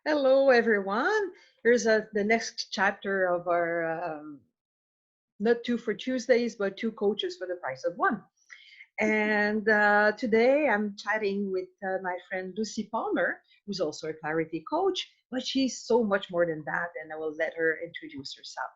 Hello, everyone. Here's the next chapter of our not two for Tuesdays, but two coaches for the price of one. And today I'm chatting with my friend Lucy Palmer, who's also a clarity coach, but she's so much more than that. And I will let her introduce herself.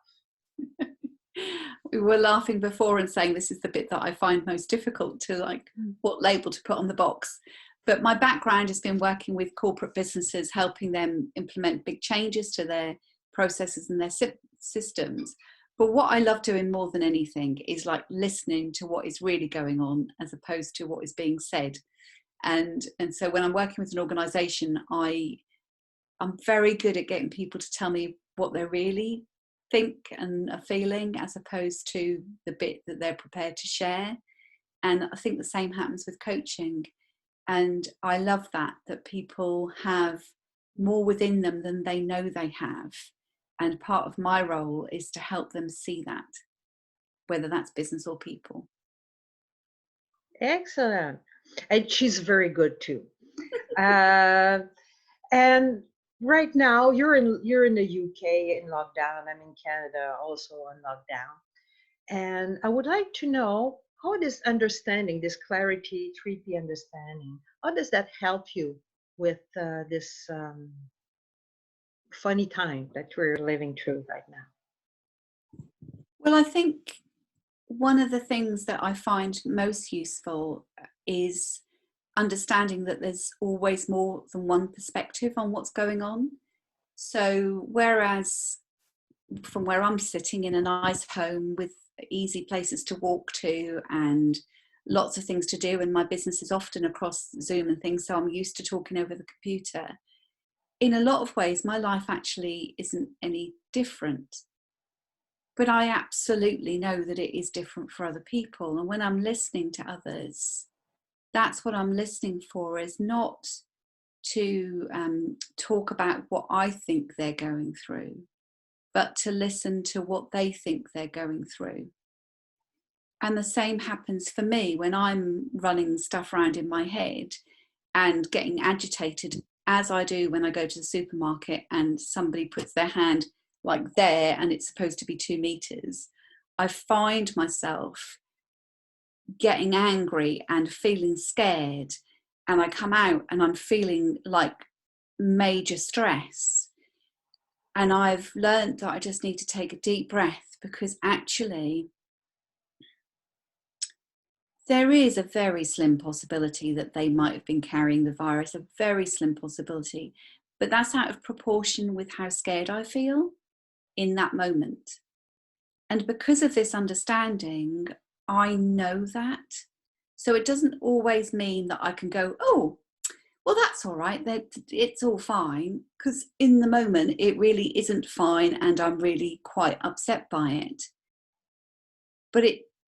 We were laughing before and saying this is the bit that I find most difficult to what label to put on the box. But my background has been working with corporate businesses, helping them implement big changes to their processes and their systems. But what I love doing more than anything is listening to what is really going on as opposed to what is being said. And so when I'm working with an organization, I'm very good at getting people to tell me what they're really think and are feeling as opposed to the bit that they're prepared to share. And I think the same happens with coaching. And I love that people have more within them than they know they have. And part of my role is to help them see that, whether that's business or people. Excellent. And she's very good too. And right now you're in the UK in lockdown. I'm in Canada also on lockdown. And I would like to know how this understanding, this clarity 3P understanding, how does that help you with this funny time that we're living through right now? Well, I think one of the things that I find most useful is understanding that there's always more than one perspective on what's going on. So whereas from where I'm sitting in a nice home with easy places to walk to and lots of things to do, and my business is often across Zoom and things, so I'm used to talking over the computer. In a lot of ways, my life actually isn't any different. But I absolutely know that it is different for other people. And when I'm listening to others, that's what I'm listening for, is not to talk about what I think they're going through, but to listen to what they think they're going through. And the same happens for me when I'm running stuff around in my head and getting agitated, as I do when I go to the supermarket and somebody puts their hand like there and it's supposed to be 2 meters. I find myself getting angry and feeling scared, and I come out and I'm feeling like major stress. And I've learned that I just need to take a deep breath, because actually there is a very slim possibility that they might have been carrying the virus, a very slim possibility, but that's out of proportion with how scared I feel in that moment. And because of this understanding, I know that. So it doesn't always mean that I can go, oh, well, that's all right, it's all fine, because in the moment it really isn't fine and I'm really quite upset by it. But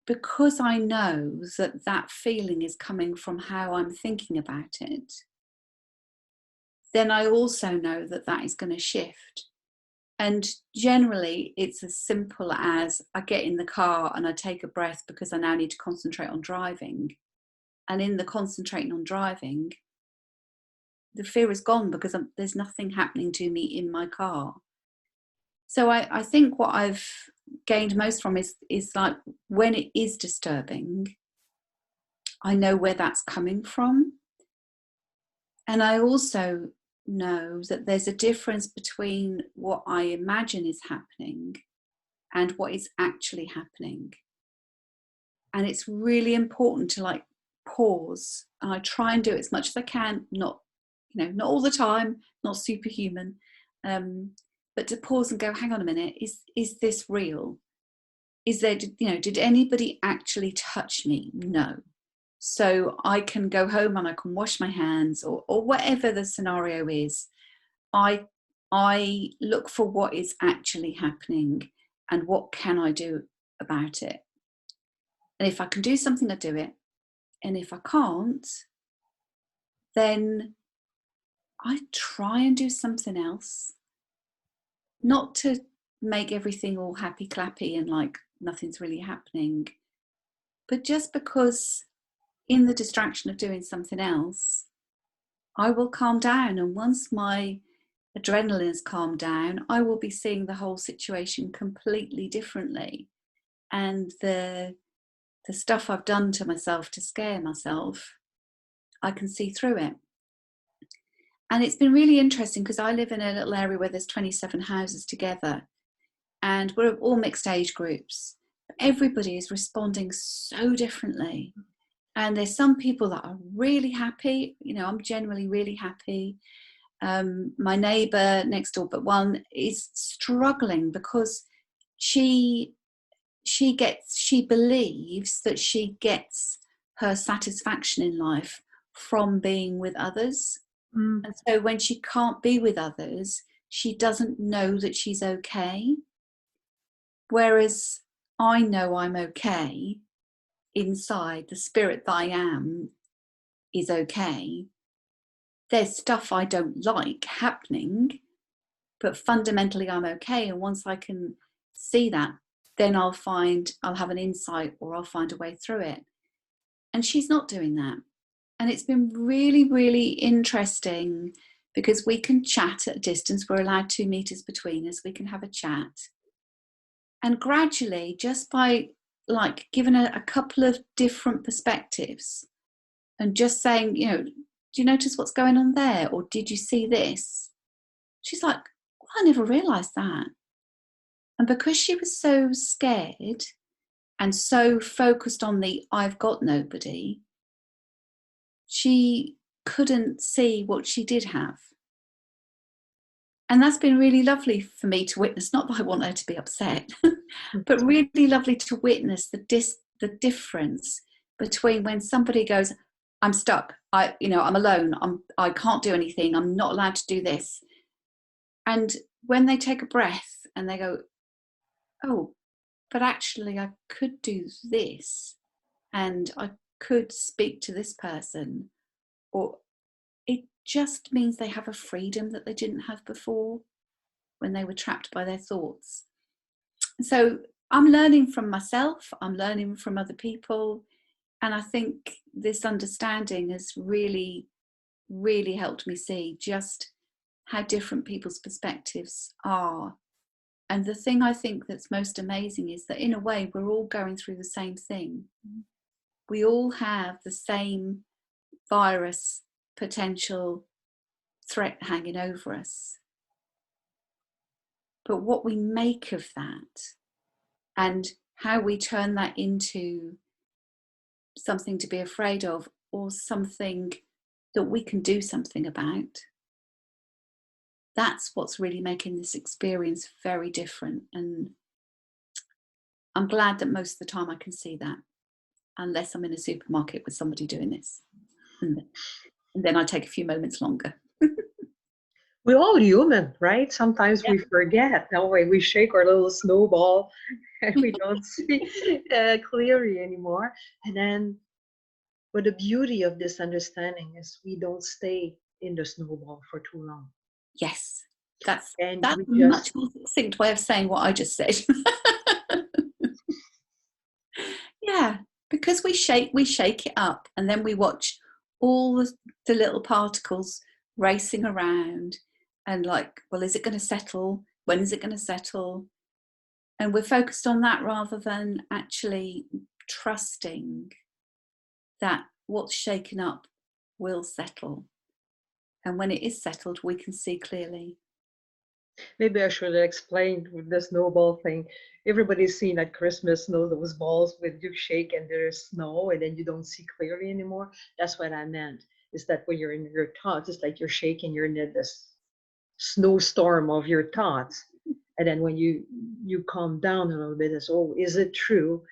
because I know that that feeling is coming from how I'm thinking about it, then I also know that that is going to shift. And generally, it's as simple as I get in the car and I take a breath because I now need to concentrate on driving. And in the concentrating on driving, the fear is gone because there's nothing happening to me in my car. So I think what I've gained most from is like, when it is disturbing, I know where that's coming from. And I also know that there's a difference between what I imagine is happening and what is actually happening. And it's really important to pause. And I try and do it as much as I can, not all the time, not superhuman, but to pause and go, hang on a minute, is this real? Is there, did anybody actually touch me? No. So I can go home and I can wash my hands, or whatever the scenario is. I look for what is actually happening and what can I do about it. And if I can do something, I do it. And if I can't, then I try and do something else. Not to make everything all happy clappy and like nothing's really happening, but just because in the distraction of doing something else, I will calm down. And once my adrenaline has calmed down, I will be seeing the whole situation completely differently. And the stuff I've done to myself to scare myself, I can see through it. And it's been really interesting because I live in a little area where there's 27 houses together, and we're all mixed age groups. Everybody is responding so differently. And there's some people that are really happy. You know, I'm generally really happy. My neighbour next door but one is struggling because she believes that she gets her satisfaction in life from being with others. And so when she can't be with others, she doesn't know that she's okay. Whereas I know I'm okay inside, the spirit that I am is okay. There's stuff I don't like happening, but fundamentally I'm okay. And once I can see that, then I'll have an insight, or I'll find a way through it. And she's not doing that. And it's been really, really interesting because we can chat at a distance. We're allowed 2 meters between us. We can have a chat. And gradually, just by like giving a couple of different perspectives and just saying, you know, do you notice what's going on there? Or did you see this? She's like, well, I never realized that. And because she was so scared and so focused on the I've got nobody, she couldn't see what she did have. And that's been really lovely for me to witness. Not that I want her to be upset, but really lovely to witness the difference between when somebody goes, I'm stuck, I'm alone, I can't do anything, I'm not allowed to do this. And when they take a breath and they go, oh, but actually I could do this, and I could speak to this person, or it just means they have a freedom that they didn't have before when they were trapped by their thoughts. So I'm learning from myself, I'm learning from other people, and I think this understanding has really, really helped me see just how different people's perspectives are. And the thing I think that's most amazing is that in a way we're all going through the same thing. We all have the same virus potential threat hanging over us. But what we make of that and how we turn that into something to be afraid of, or something that we can do something about, that's what's really making this experience very different. And I'm glad that most of the time I can see that, unless I'm in a supermarket with somebody doing this. And then I take a few moments longer. We're all human, right? Sometimes we forget. That way we shake our little snowball and we don't see clearly anymore. And then, but the beauty of this understanding is we don't stay in the snowball for too long. Yes, that's a much more succinct way of saying what I just said. Yeah, because we shake it up, and then we watch all the little particles racing around, and like, well, is it going to settle? When is it going to settle? And we're focused on that rather than actually trusting that what's shaken up will settle. And when it is settled, we can see clearly. Maybe I should explain with the snowball thing. Everybody's seen at Christmas, those balls with you shake and there's snow and then you don't see clearly anymore. That's what I meant. Is that when you're in your thoughts, it's like you're shaking, you're in this snowstorm of your thoughts. And then when you calm down a little bit, it's, oh, is it true?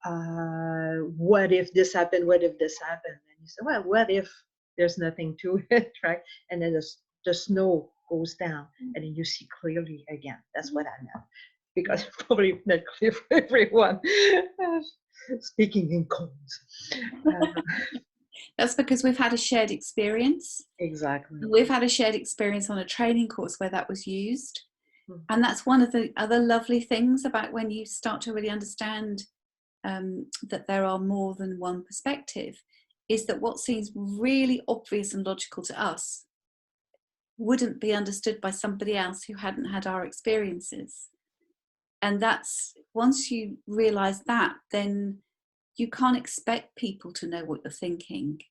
What if this happened? What if this happened? And you say, well, what if there's nothing to it, right? And then the snow goes down and then you see clearly again. That's what I meant. Because it's probably not clear for everyone. Speaking in codes. That's because we've had a shared experience. Exactly. We've had a shared experience on a training course where that was used. And that's one of the other lovely things about when you start to really understand that there are more than one perspective, is that what seems really obvious and logical to us wouldn't be understood by somebody else who hadn't had our experiences. And that's, once you realize that, then you can't expect people to know what you're thinking,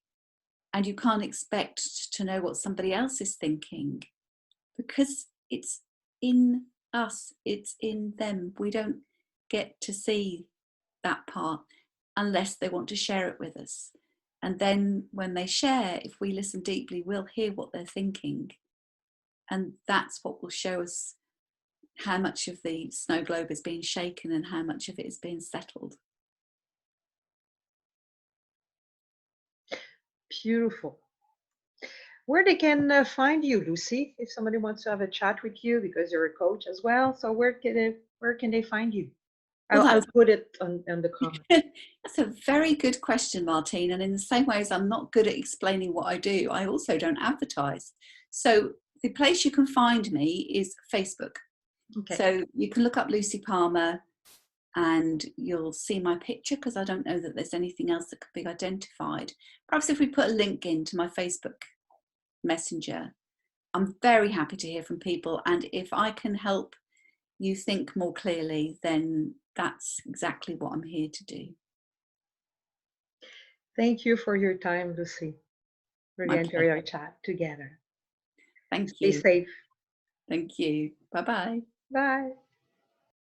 and you can't expect to know what somebody else is thinking, because it's in us, it's in them. We don't get to see that part unless they want to share it with us. And then when they share, if we listen deeply, we'll hear what they're thinking. And that's what will show us how much of the snow globe is being shaken and how much of it is being settled. Beautiful. Where they can find you, Lucy, if somebody wants to have a chat with you, because you're a coach as well. So where can they find you? Well, I'll put it on the comment. That's a very good question, Martine. And in the same way as I'm not good at explaining what I do, I also don't advertise. So the place you can find me is Facebook. Okay. So you can look up Lucy Palmer and you'll see my picture, because I don't know that there's anything else that could be identified. Perhaps if we put a link into my Facebook Messenger, I'm very happy to hear from people. And if I can help you think more clearly, then that's exactly what I'm here to do. Thank you for your time, Lucy. Really enjoyed our chat together. Thank Stay you. safe. Thank you. Bye-bye. Bye.